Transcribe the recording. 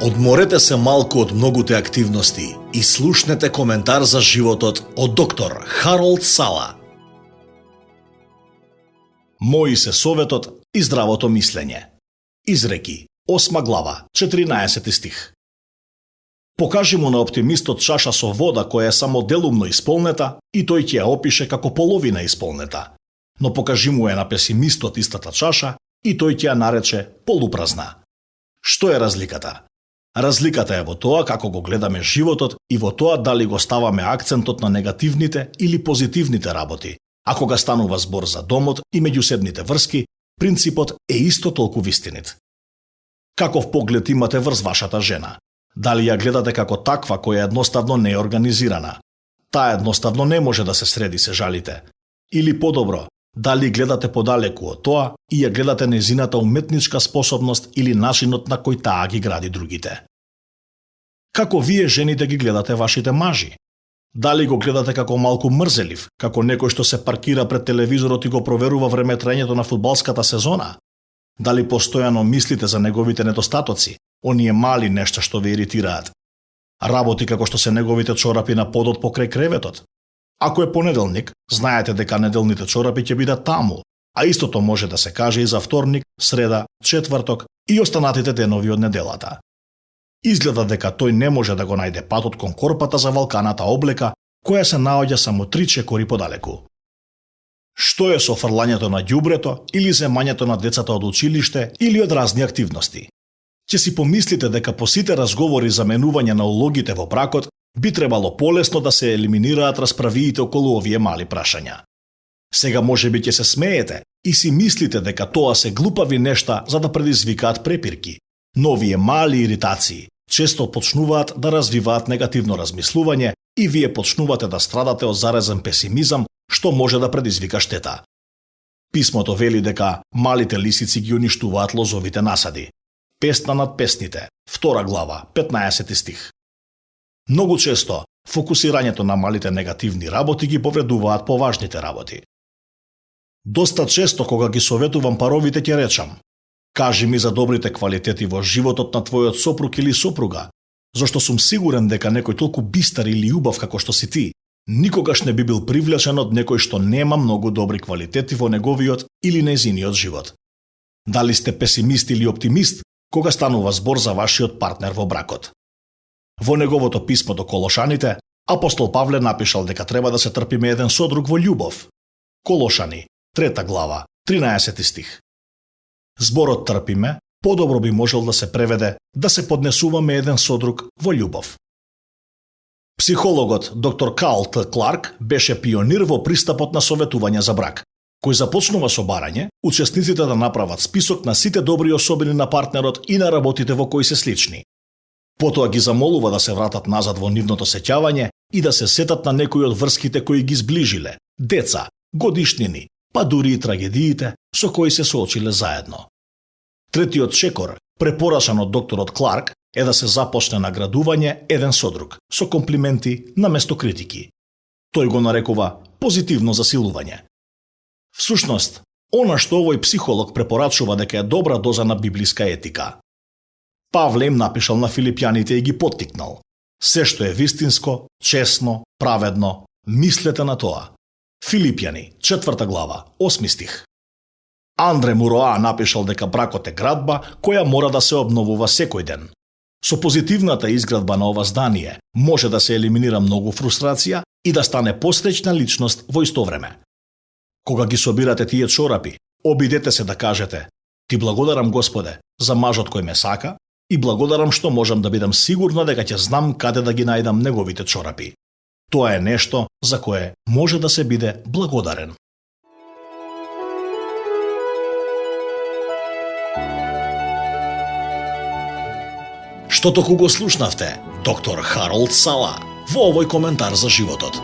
Одморете се малку од многуте активности и слушнете коментар за животот од доктор Харолд Сала. Мои се советот и здравото мислење. Изреки, 8 глава, 14 стих. Покажи му на оптимистот чаша со вода која е само делумно исполнета и тој ќе ја опише како половина исполнета. Но покажи му на песимистот истата чаша и тој ќе ја нарече полупразна. Што е разликата? Разликата е во тоа како го гледаме животот и во тоа дали го ставаме акцентот на негативните или позитивните работи. А кога станува збор за домот и меѓусебните врски, принципот е исто толку вистинит. Каков поглед имате врз вашата жена? Дали ја гледате како таква која едноставно не е организирана? Таа едноставно не може да се среди, се жалите. Или подобро, дали гледате подалеку од тоа и ја гледате незината уметничка способност или начинот на кој таа ги гради другите? Како вие жените ги гледате вашите мажи? Дали го гледате како малку мрзелив, како некој што се паркира пред телевизорот и го проверува времетрањето на фудбалската сезона? Дали постојано мислите за неговите недостатоци, оние мали нешта што ве иритираат? Работи како што се неговите чорапи на подот покрај креветот? Ако е понеделник, знаете дека неделните чорапи ќе бидат таму, а истото може да се каже и за вторник, среда, четврток и останатите денови од неделата. Изгледа дека тој не може да го најде патот кон корпата за валканата облека, која се наоѓа само 3 чекори подалеку. Што е со фрлањето на ѓубрето или земањето на децата од училиште или од разни активности? Ќе си помислите дека по сите разговори за менување на улогите во бракот би требало полесно да се елиминираат расправиите околу овие мали прашања. Сега можеби ќе се смеете и си мислите дека тоа се глупави нешта за да предизвикаат препирки, но овие мали иритации често почнуваат да развиваат негативно размислување и вие почнувате да страдате од заразен песимизам што може да предизвика штета. Писмото вели дека малите лисици ги уништуваат лозовите насади. Песна над песните, 2 глава, 15 стих. Многу често фокусирањето на малите негативни работи ги повредуваат поважните работи. Доста често кога ги советувам паровите ќе речам: кажи ми за добрите квалитети во животот на твојот сопруг или сопруга, зашто сум сигурен дека некој толку бистар или убав како што си ти, никогаш не би бил привлечен од некој што нема многу добри квалитети во неговиот или нејзиниот живот. Дали сте песимист или оптимист кога станува збор за вашиот партнер во бракот? Во неговото писмо до Колошаните, апостол Павле напишал дека треба да се трпиме еден со друг во љубов. Колошани, 3 глава, 13 стих. Зборот трпиме подобро би можел да се преведе да се поднесуваме еден со друг во љубов. Психологот доктор Карл Т. Кларк беше пионир во пристапот на советување за брак, кој започнува со барање учесниците да направат список на сите добри особини на партнерот и на работите во кои се слични. Потоа ги замолува да се вратат назад во нивното сеќавање и да се сетат на некои од врските кои ги зближиле, деца, годишнини, па дури и трагедиите со кои се соочиле заедно. Третиот чекор, препорачан од докторот Кларк, е да се започне наградување еден со друг, со комплименти наместо критики. Тој го нарекува позитивно засилување. Всушност, она што овој психолог препорачува дека е добра доза на библиска етика. Павле им напишал на филипјаните и ги поттикнал: се што е вистинско, честно, праведно, мислете на тоа. Филипјани, 4 глава, 8 стих. Андре Муроа напишал дека бракот е градба која мора да се обновува секој ден. Со позитивната изградба на ова здание може да се елиминира многу фрустрација и да стане посреќна личност во исто време. Кога ги собирате тие чорапи, обидете се да кажете: ти благодарам Господе за мажот кој ме сака и благодарам што можам да бидам сигурна дека ќе знам каде да ги најдам неговите чорапи. Тоа е нешто за кое може да се биде благодарен. Што току го слушнавте доктор Харолд Сала во овој коментар за животот.